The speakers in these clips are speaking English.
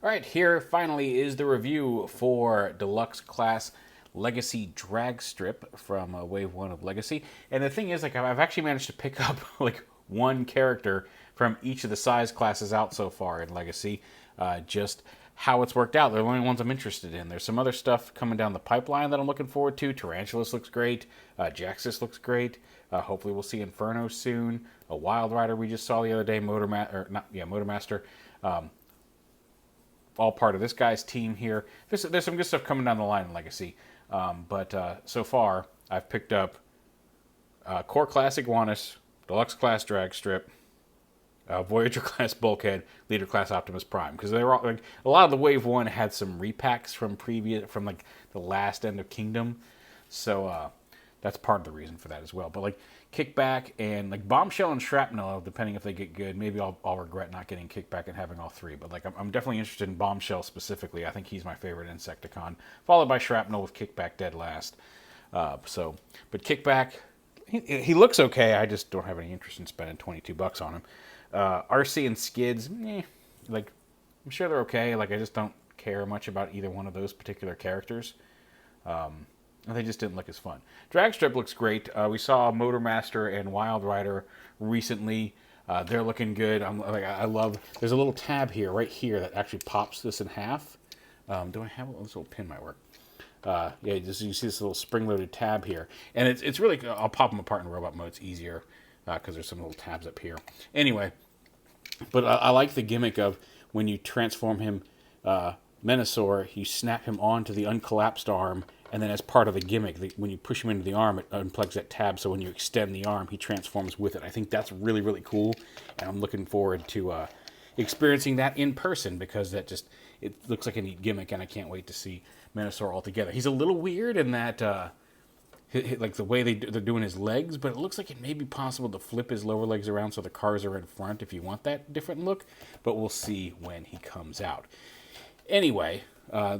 All right, here finally is the review for Deluxe Class Legacy Drag Strip from Wave 1 of Legacy. And the thing is, like, I've actually managed to pick up, like, one character from each of the size classes out so far in Legacy. Just how it's worked out. They're the only ones I'm interested in. There's some other stuff coming down the pipeline that I'm looking forward to. Tarantulas looks great. Jaxus looks great. Hopefully we'll see Inferno soon. A Wild Rider we just saw the other day. Motormaster. All part of this guy's team here. There's some good stuff coming down the line in Legacy. But so far, I've picked up Core Class Iguanus, Deluxe Class Dragstrip, Voyager Class Bulkhead, Leader Class Optimus Prime. Because they were all, like, a lot of the Wave 1 had some repacks from like the last End of Kingdom. So that's part of the reason for that as well. But like Kickback and like Bombshell and Shrapnel, depending if they get good, maybe I'll regret not getting Kickback and having all three. But like I'm definitely interested in Bombshell specifically. I think he's my favorite Insecticon, followed by Shrapnel with Kickback dead last. But Kickback, he looks okay. I just don't have any interest in spending $22 on him. RC and Skids, like I'm sure they're okay. Like I just don't care much about either one of those particular characters. They just didn't look as fun. Dragstrip looks great. We saw Motormaster and Wild Rider recently. They're looking good. I love. There's a little tab here, right here, that actually pops this in half. Do I have this little pin? Might work. Yeah, you see this little spring-loaded tab here, and it's really. I'll pop them apart in robot mode. It's easier because there's some little tabs up here. Anyway, but I like the gimmick of when you transform him, Menasor, you snap him onto the uncollapsed arm. And then as part of the gimmick, when you push him into the arm, it unplugs that tab, so when you extend the arm, he transforms with it. I think that's really, really cool, and I'm looking forward to experiencing that in person, because it looks like a neat gimmick, and I can't wait to see Menasor all together. He's a little weird in that, like the way they're doing his legs, but it looks like it may be possible to flip his lower legs around so the cars are in front if you want that different look, but we'll see when he comes out. Anyway, I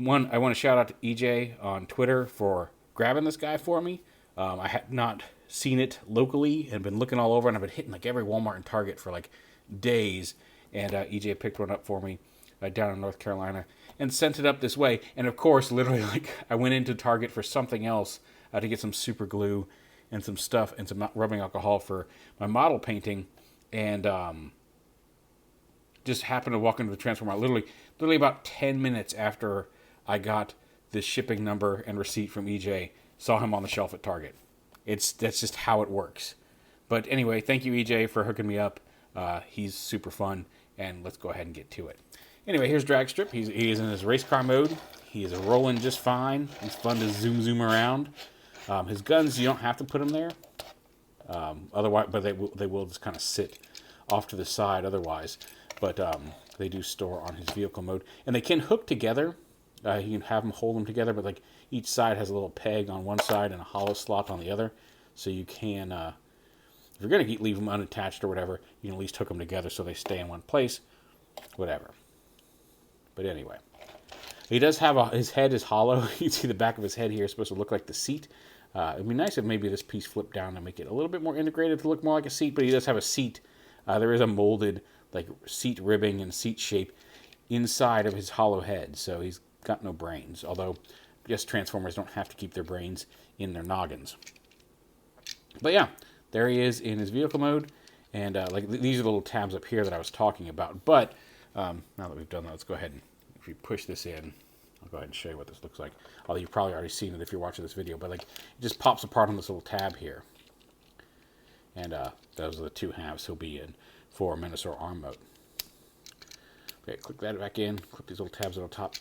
want to shout out to EJ on Twitter for grabbing this guy for me. I had not seen it locally and been looking all over, and I've been hitting like every Walmart and Target for like days. And EJ picked one up for me down in North Carolina and sent it up this way. And of course, literally, like I went into Target for something else to get some super glue and some stuff and some rubbing alcohol for my model painting, and just happened to walk into the Transformer literally about 10 minutes after I got this shipping number and receipt from EJ, saw him on the shelf at Target. That's just how it works. But anyway, thank you, EJ, for hooking me up. He's super fun, and let's go ahead and get to it. Anyway, here's Dragstrip. He is in his race car mode. He is rolling just fine. He's fun to zoom around. His guns, you don't have to put them there. Otherwise, but they will just kind of sit off to the side otherwise. But they do store on his vehicle mode, and they can hook together. You can have them hold them together, but like each side has a little peg on one side and a hollow slot on the other, so you can, if you're going to leave them unattached or whatever, you can at least hook them together so they stay in one place, whatever. But anyway, he does have his head is hollow. You can see the back of his head here is supposed to look like the seat. It'd be nice if maybe this piece flipped down and make it a little bit more integrated to look more like a seat, but he does have a seat. There is a molded like seat ribbing and seat shape inside of his hollow head, so he's got no brains, although yes, Transformers don't have to keep their brains in their noggins. But yeah, there he is in his vehicle mode, and like these are the little tabs up here that I was talking about. But now that we've done that, let's go ahead and, if we push this in, I'll go ahead and show you what this looks like. Although you've probably already seen it if you're watching this video, but like it just pops apart on this little tab here. And those are the two halves he'll be in for Menasor arm mode. Okay, click that back in, click these little tabs on the top.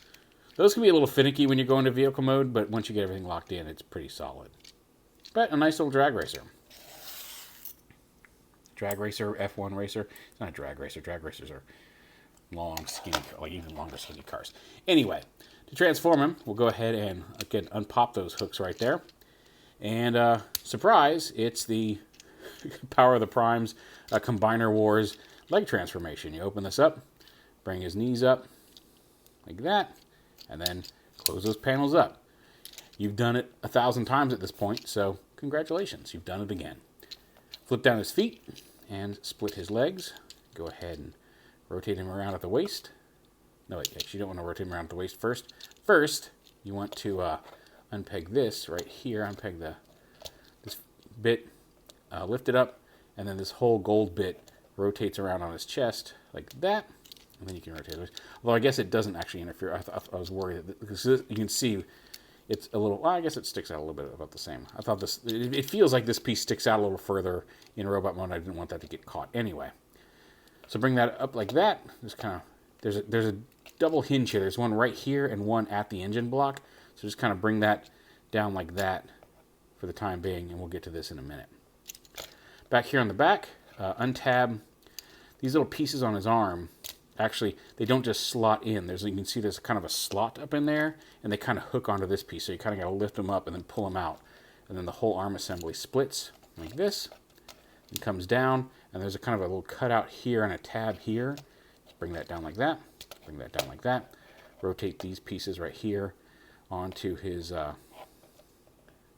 Those can be a little finicky when you go into vehicle mode, but once you get everything locked in, it's pretty solid. But a nice little drag racer. Drag racer, F1 racer. It's not a drag racer. Drag racers are long, skinny, like even longer skinny cars. Anyway, to transform him, we'll go ahead and, again, unpop those hooks right there. And surprise, it's the Power of the Primes Combiner Wars leg transformation. You open this up, bring his knees up, like that, and then close those panels up. You've done it 1,000 times at this point, so congratulations, you've done it again. Flip down his feet and split his legs. Go ahead and rotate him around at the waist. No, wait, actually, you don't want to rotate them around the waist first. First, you want to unpeg this right here. Unpeg this bit, lift it up, and then this whole gold bit rotates around on his chest like that. And then you can rotate it. Although I guess it doesn't actually interfere. I was worried because you can see it's a little. Well, I guess it sticks out a little bit about the same. I thought this. It feels like this piece sticks out a little further in robot mode. I didn't want that to get caught anyway. So bring that up like that. Just kind of. There's a double hinge here. There's one right here and one at the engine block. So just kind of bring that down like that for the time being, and we'll get to this in a minute. Back here on the back, untab these little pieces on his arm. Actually, they don't just slot in. You can see there's kind of a slot up in there, and they kind of hook onto this piece. So you kind of got to lift them up and then pull them out. And then the whole arm assembly splits like this and comes down. And there's a kind of a little cutout here and a tab here. Just bring that down like that. Bring that down like that. Rotate these pieces right here onto his... actually,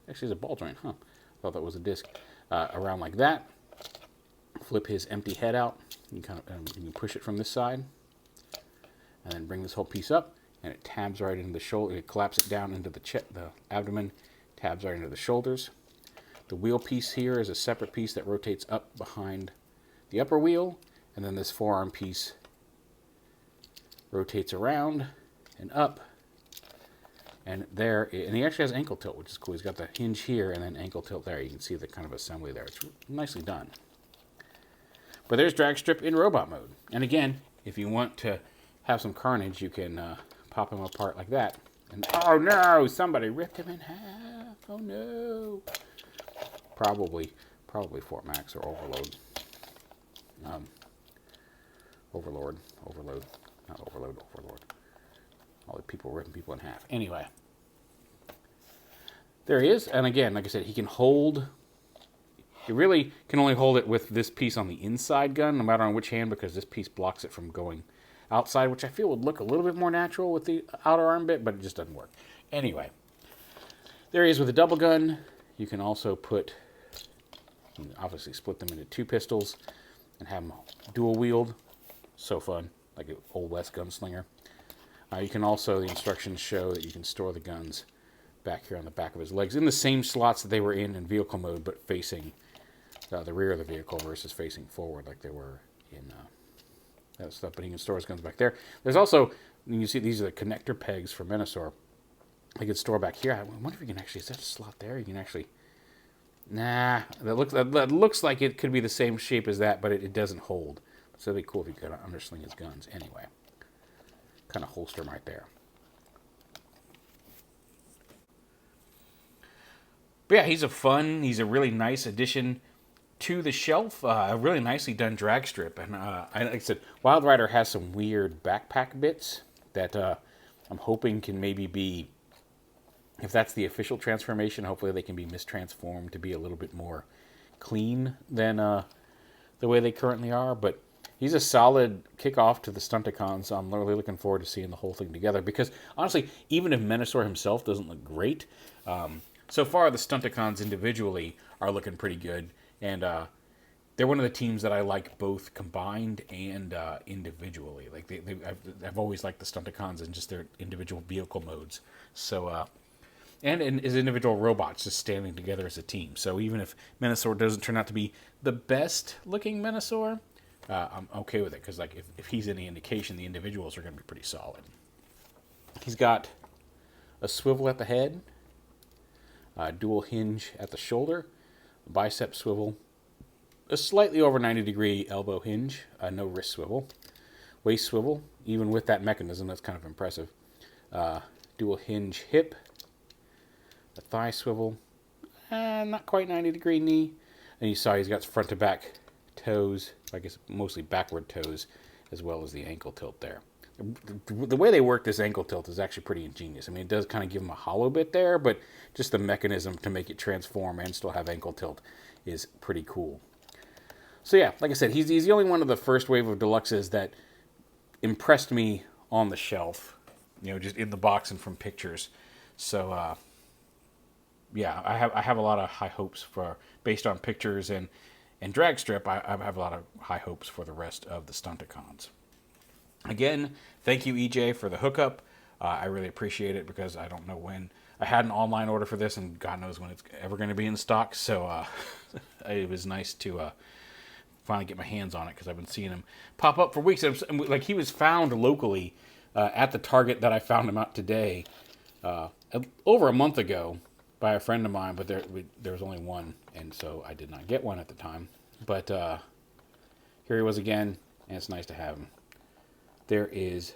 it's a ball joint, huh? Thought that was a disc. Around like that. Flip his empty head out. You can push it from this side, and then bring this whole piece up, and it tabs right into the shoulder. It collapses it down into the abdomen, tabs right into the shoulders. The wheel piece here is a separate piece that rotates up behind the upper wheel, and then this forearm piece rotates around and up, and there. And he actually has ankle tilt, which is cool. He's got the hinge here and then ankle tilt there. You can see the kind of assembly there. It's nicely done. But there's drag strip in robot mode. And again, if you want to have some carnage, you can pop him apart like that. And oh no, somebody ripped him in half. Oh no. Probably Fort Max or Overload. Overlord. Not Overload, Overlord. All the people ripping people in half. Anyway. There he is. And again, like I said, he can hold... You really can only hold it with this piece on the inside gun, no matter on which hand, because this piece blocks it from going outside, which I feel would look a little bit more natural with the outer arm bit, but it just doesn't work. Anyway, there he is with a double gun. You can also obviously split them into two pistols and have them dual wield. So fun, like an old West gunslinger. You can also, the instructions show that you can store the guns back here on the back of his legs in the same slots that they were in vehicle mode, but facing the rear of the vehicle versus facing forward like they were in that stuff. But he can store his guns back there. There's also, you see these are the connector pegs for Menasor. He can store back here. I wonder if you can actually, is that a slot there? You can actually, nah, that looks like it could be the same shape as that, but it doesn't hold. So it'd be cool if you could undersling his guns. Anyway, kind of holster him right there. But yeah, he's a really nice addition to the shelf. A really nicely done drag strip. And like I said, Wild Rider has some weird backpack bits that I'm hoping can maybe be, if that's the official transformation, hopefully they can be mistransformed to be a little bit more clean than the way they currently are. But he's a solid kickoff to the Stunticons, so I'm really looking forward to seeing the whole thing together. Because honestly, even if Menasor himself doesn't look great, so far the Stunticons individually are looking pretty good. And they're one of the teams that I like both combined and individually. Like I've always liked the Stunticons and just their individual vehicle modes. So, and as individual robots just standing together as a team. So even if Menasor doesn't turn out to be the best looking Menasor, I'm okay with it. Because like if he's any indication, the individuals are going to be pretty solid. He's got a swivel at the head, dual hinge at the shoulder, bicep swivel, a slightly over 90-degree elbow hinge, no wrist swivel, waist swivel, even with that mechanism, that's kind of impressive. Dual hinge hip, a thigh swivel, not quite 90-degree knee, and you saw he's got front to back toes, I guess mostly backward toes, as well as the ankle tilt there. The way they work this ankle tilt is actually pretty ingenious. I mean, it does kind of give him a hollow bit there, but just the mechanism to make it transform and still have ankle tilt is pretty cool. So yeah, like I said, he's the only one of the first wave of Deluxes that impressed me on the shelf, just in the box and from pictures. So yeah, I have a lot of high hopes based on pictures and drag strip. I have a lot of high hopes for the rest of the Stunticons. Again, thank you, EJ, for the hookup. I really appreciate it because I don't know when. I had an online order for this, and God knows when it's ever going to be in stock. So it was nice to finally get my hands on it because I've been seeing him pop up for weeks. And like, he was found locally at the Target that I found him at today, over a month ago, by a friend of mine. But there was only one, and so I did not get one at the time. But here he was again, and it's nice to have him. There is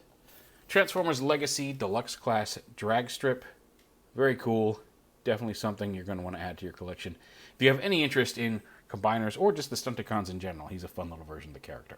Transformers Legacy Deluxe Class Drag Strip. Very cool. Definitely something you're going to want to add to your collection. If you have any interest in combiners or just the Stunticons in general, he's a fun little version of the character.